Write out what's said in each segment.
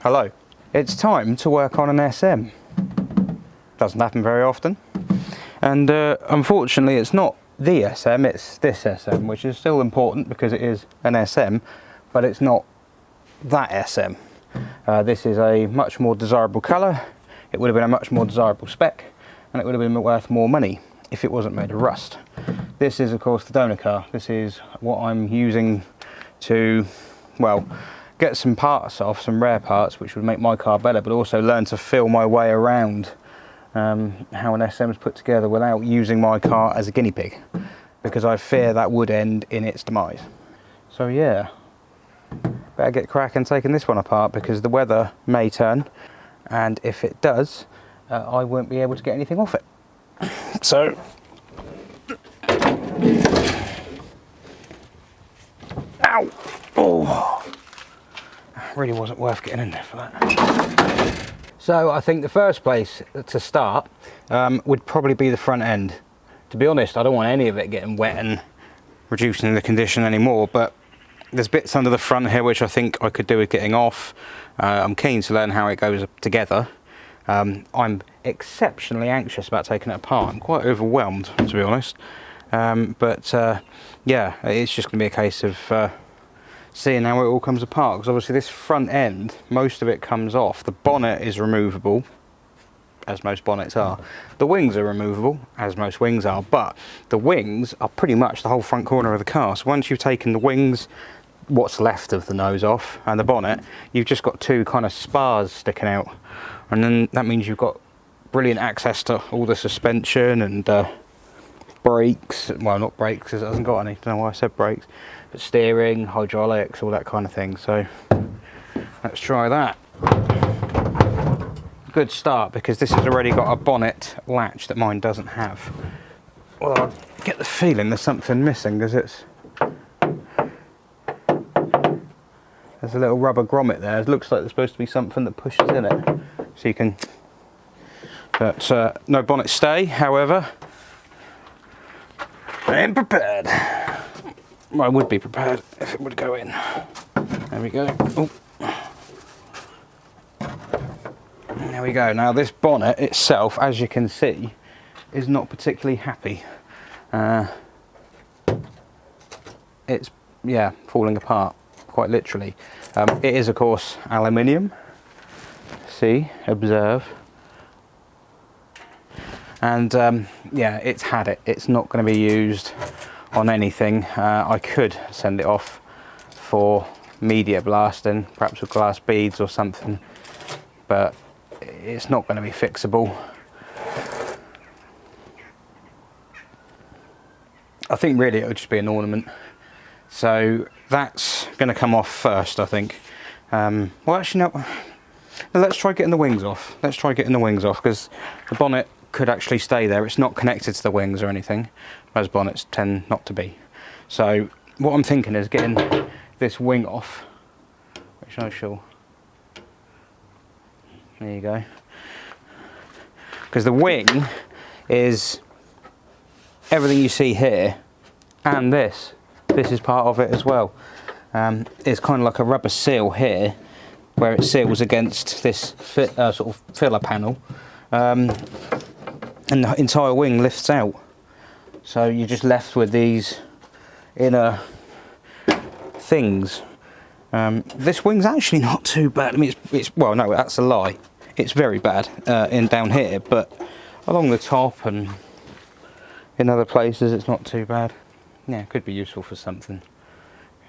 Hello. It's time to work on an SM. Doesn't happen very often. And unfortunately it's not the SM, it's this SM, which is still important because it is an SM, but it's not that SM. This is a much more desirable colour, it would have been a much more desirable spec, and it would have been worth more money if it wasn't made of rust. This is of course the donor car. This is what I'm using to, well, get some parts off, some rare parts which would make my car better, but also learn to feel my way around how an SM is put together without using my car as a guinea pig, because I fear that would end in its demise. So yeah, better get cracking taking this one apart, because the weather may turn, and if it does, I won't be able to get anything off it. So ow! Oh, really wasn't worth getting in there for that. So I think the first place to start would probably be the front end. To be honest, I don't want any of it getting wet and reducing the condition anymore, but there's bits under the front here which I think I could do with getting off. I'm keen to learn how it goes together. I'm exceptionally anxious about taking it apart. I'm quite overwhelmed, to be honest. Yeah, it's just going to be a case of seeing how it all comes apart, because obviously this front end, most of it comes off. The bonnet is removable, as most bonnets are. The wings are removable, as most wings are, but the wings are pretty much the whole front corner of the car. So once you've taken the wings, what's left of the nose off, and the bonnet, you've just got two kind of spars sticking out, and then that means you've got brilliant access to all the suspension and brakes. Well, not brakes because it hasn't got any, don't know why I said brakes, but steering, hydraulics, all that kind of thing. So let's try that. Good start, because this has already got a bonnet latch that mine doesn't have. Well, I get the feeling there's something missing, because there's a little rubber grommet there. It looks like there's supposed to be something that pushes in it, so you can, but no bonnet stay. However, I am prepared. Well, I would be prepared if it would go in. There we go. Oh. There we go. Now this bonnet itself, as you can see, is not particularly happy. It's, yeah, falling apart, quite literally. It is of course aluminium. See, observe. And yeah, it's had it. It's not going to be used on anything. I could send it off for media blasting, perhaps with glass beads or something, but it's not going to be fixable. I think really it would just be an ornament. So that's going to come off first, I think. Well, actually no, let's try getting the wings off. Let's try getting the wings off, because the bonnet could actually stay there. It's not connected to the wings or anything, as bonnets tend not to be. So what I'm thinking is getting this wing off, which I shall, there you go, because the wing is everything you see here, and this is part of it as well. It's kind of like a rubber seal here, where it seals against this sort of filler panel, and the entire wing lifts out. So you're just left with these inner things. This wing's actually not too bad. I mean, it's well, no, that's a lie. It's very bad in down here, but along the top and in other places, it's not too bad. Yeah, it could be useful for something.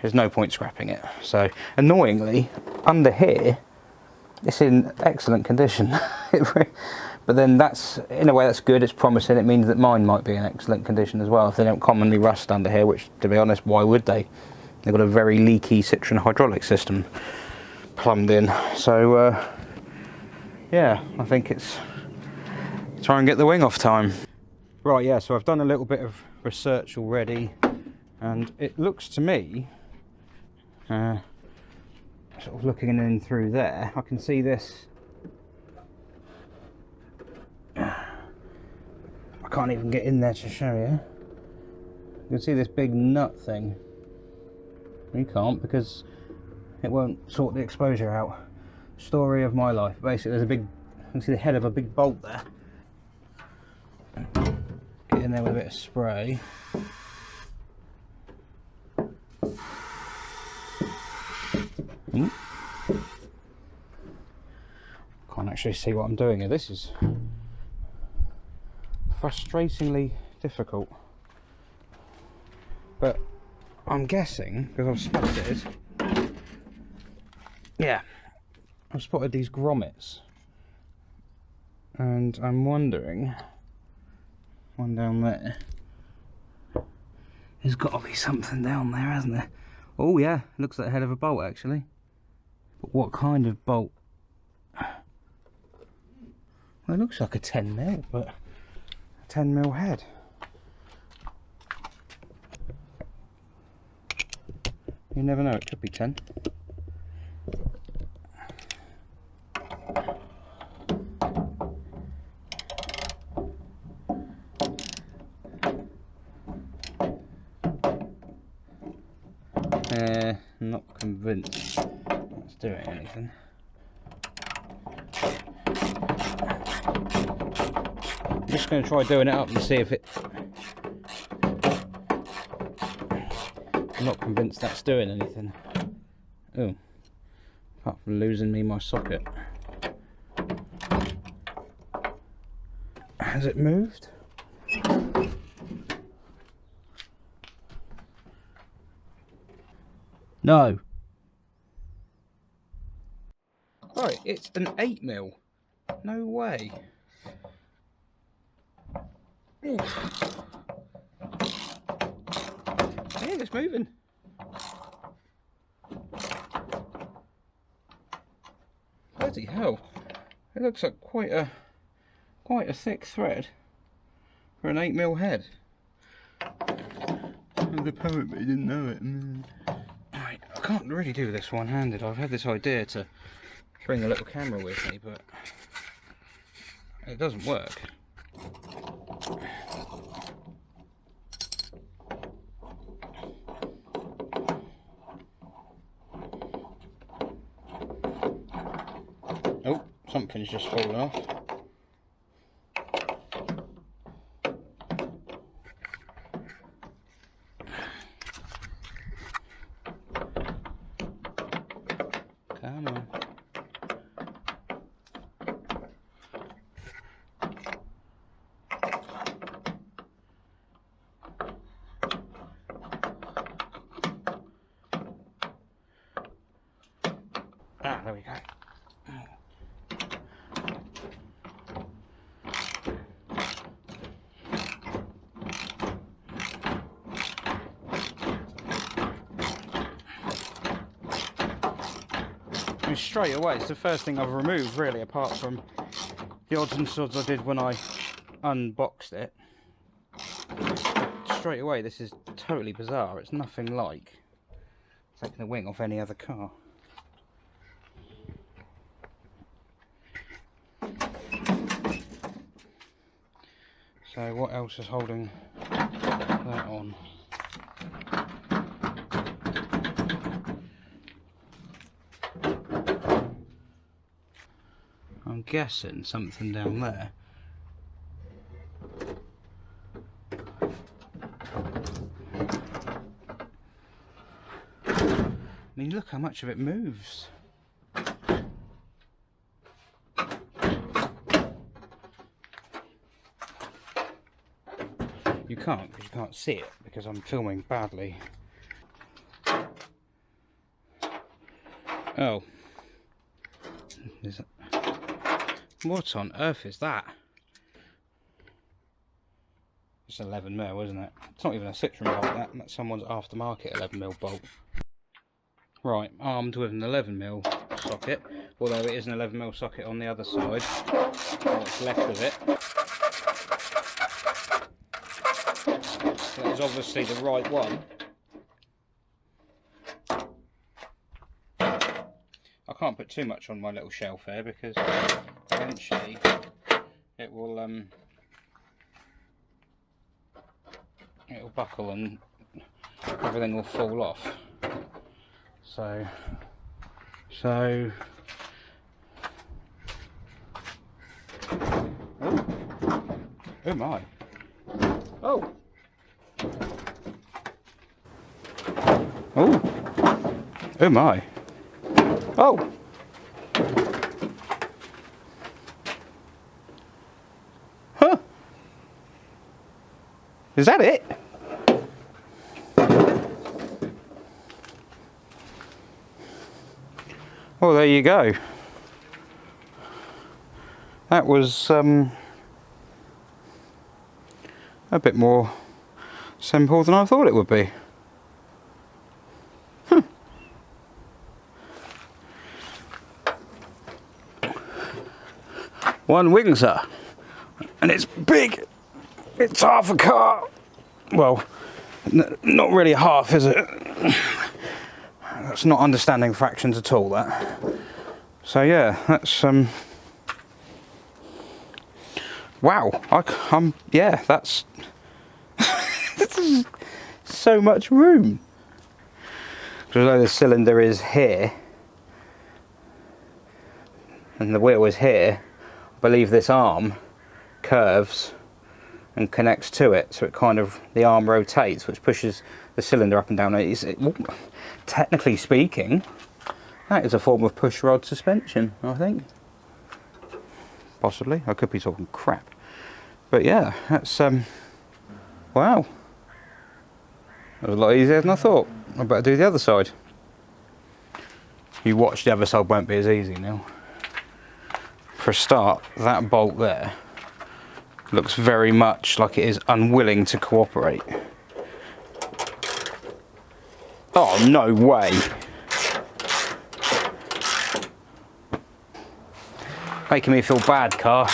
There's no point scrapping it. So annoyingly, under here, it's in excellent condition. But then that's, in a way that's good, it's promising. It means that mine might be in excellent condition as well, if they don't commonly rust under here, which, to be honest, why would they? They've got a very leaky CITROEN hydraulic system plumbed in. So yeah, I think it's try and get the wing off time. Right, yeah, so I've done a little bit of research already, and it looks to me, sort of looking in through there, I can see this. I can't even get in there to show you. You can see this big nut thing. You can't, because it won't sort the exposure out. story of my life. Basically, there's a big, you can see the head of a big bolt there. Get in there with a bit of spray. Can't actually see what I'm doing here. This is frustratingly difficult. But I'm guessing, because I've spotted, yeah, I've spotted these grommets. And I'm wondering, one down there, there's got to be something down there, hasn't there? Oh yeah, looks like the head of a bolt actually. But what kind of bolt? Well, it looks like a 10mm, but a 10mm head. You never know, it could be 10. I'm not convinced that's doing anything. I'm just going to try doing it up and see if it... I'm not convinced that's doing anything. Oh, apart from losing me my socket. Has it moved? No. Right, it's an 8mm. No way. Ooh. Yeah, it's moving. Bloody hell. It looks like quite a thick thread for an 8mm head. And apparently didn't know it. Right, I can't really do this one-handed. I've had this idea to bring a little camera with me, but it doesn't work. Oh, something's just fallen off. Come on. Ah, there we go. And straight away, it's the first thing I've removed really, apart from the odds and sods I did when I unboxed it. Straight away, this is totally bizarre. It's nothing like taking the wing off any other car. So what else is holding that on? I'm guessing something down there. I mean, look how much of it moves. You can't, because you can't see it, because I'm filming badly. Oh. What on earth is that? It's 11mm, isn't it? It's not even a CITROEN bolt, that's someone's aftermarket 11mm bolt. Right, armed with an 11mm socket, although it is an 11mm socket on the other side, what's left of it. That is obviously the right one. I can't put too much on my little shelf here because eventually it will it'll buckle and everything will fall off. So Oh my. Oh. Oh. Oh my. Oh. Huh. Is that it? Well, there you go. That was a bit more simple than I thought it would be. One wing, sir, and it's big. It's half a car. Well, not really half, is it? That's not understanding fractions at all, that. So yeah, that's wow. Yeah, that's this is so much room. Because although the cylinder is here and the wheel is here, I believe this arm curves and connects to it, so it kind of, the arm rotates, which pushes the cylinder up and down. Technically speaking, that is a form of push rod suspension, I think. Possibly, I could be talking crap, but yeah, that's wow. That was a lot easier than I thought. I better do the other side. You watch, the other side won't be as easy now. For a start, that bolt there looks very much like it is unwilling to cooperate. Oh, no way. Making me feel bad, car.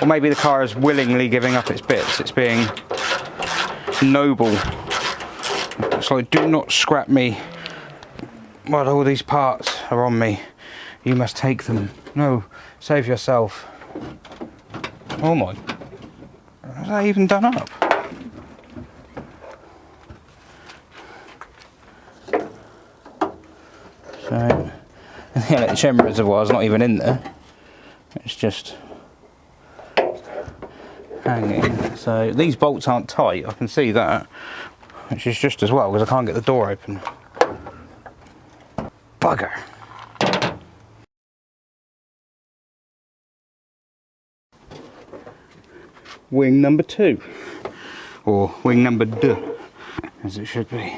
Or maybe the car is willingly giving up its bits. It's being noble. It's like, do not scrap me while all these parts are on me. You must take them. No, save yourself. Oh my. Is that even done up? So, the electric reservoir is not even in there. It's just hanging. So these bolts aren't tight, I can see that. Which is just as well, because I can't get the door open. Bugger. Wing number 2, or wing number 2, as it should be.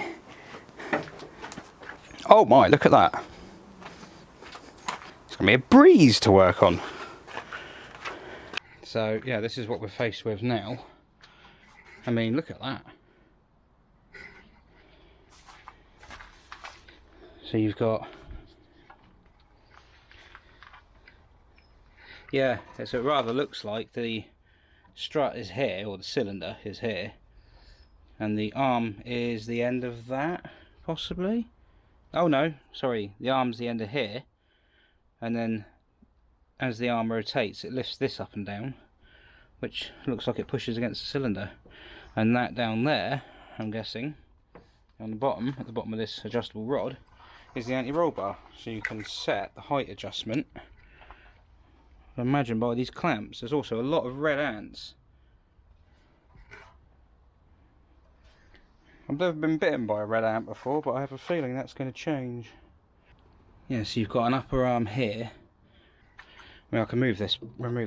Oh my, look at that. It's gonna be a breeze to work on. So yeah, this is what we're faced with now. I mean, look at that. So you've got, yeah, so it rather looks like the strut is here, or the cylinder is here, and the arm is the end of that, possibly. Oh no, sorry, the arm's the end of here, and then as the arm rotates it lifts this up and down, which looks like it pushes against the cylinder, and that down there, I'm guessing, on the bottom, at the bottom of this adjustable rod, is the anti-roll bar, so you can set the height adjustment, I imagine, by these clamps. There's also a lot of red ants. I've never been bitten by a red ant before, but I have a feeling that's going to change. Yeah, so you've got an upper arm here. I mean, I can remove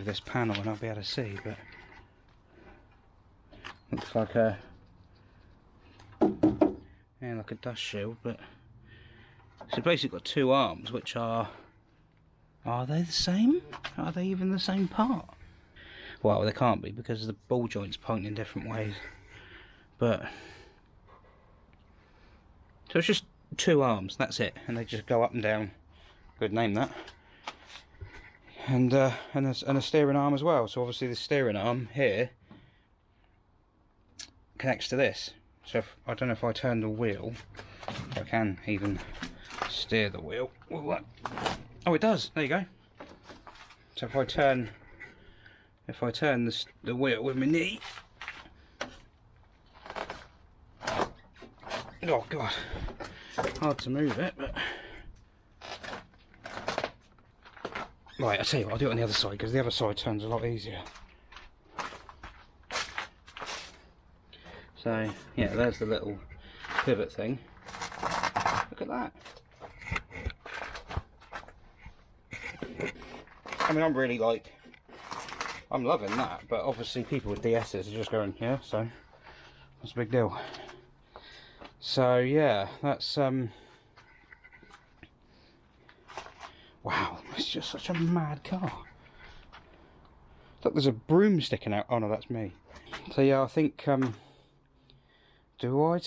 this panel and I'll be able to see, but looks like a, yeah, like a dust shield. But so basically got two arms, which are they the same? Are they even the same part? Well, they can't be, because the ball joints point in different ways. But so it's just two arms, that's it, and they just go up and down. Good name, that. And a steering arm as well. So obviously the steering arm here connects to this. So if, I don't know if I turn the wheel, if I can even steer the wheel. Oh, it does. There you go. So if I turn the wheel with my knee. Oh god, hard to move it, but right, I'll tell you what, I'll do it on the other side, because the other side turns a lot easier. So yeah, there's the little pivot thing. Look at that. I mean, I'm really like, I'm loving that, but obviously people with DSs are just going, yeah, so what's the big deal? So yeah, that's wow, it's just such a mad car. Look, there's a broom sticking out. Oh no, that's me. So yeah, I think do I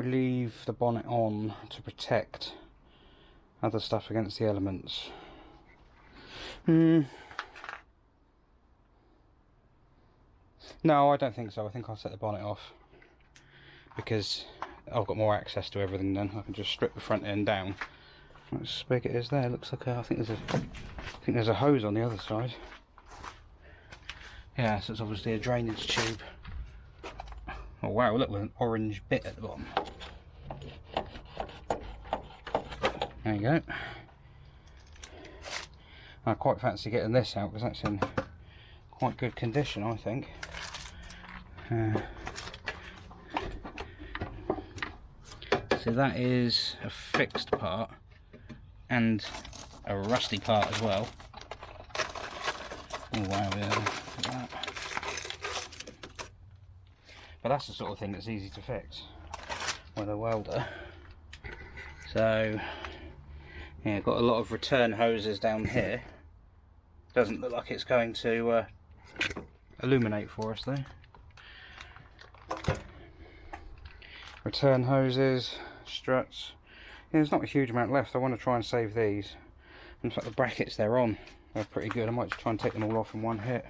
leave the bonnet on to protect other stuff against the elements? No, I don't think so. I think I'll set the bonnet off because I've got more access to everything then. I can just strip the front end down. That's how big it is there. It looks like I think there's a hose on the other side. Yeah, so it's obviously a drainage tube. Oh wow, look, with an orange bit at the bottom. There you go. I quite fancy getting this out because that's in quite good condition, I think. So that is a fixed part and a rusty part as well. Oh wow, yeah, look at that. But that's the sort of thing that's easy to fix with a welder. So yeah, got a lot of return hoses down here. Doesn't look like it's going to illuminate for us though. Return hoses, struts. Yeah, there's not a huge amount left. I want to try and save these. In fact, the brackets they're on, they're pretty good. I might just try and take them all off in one hit.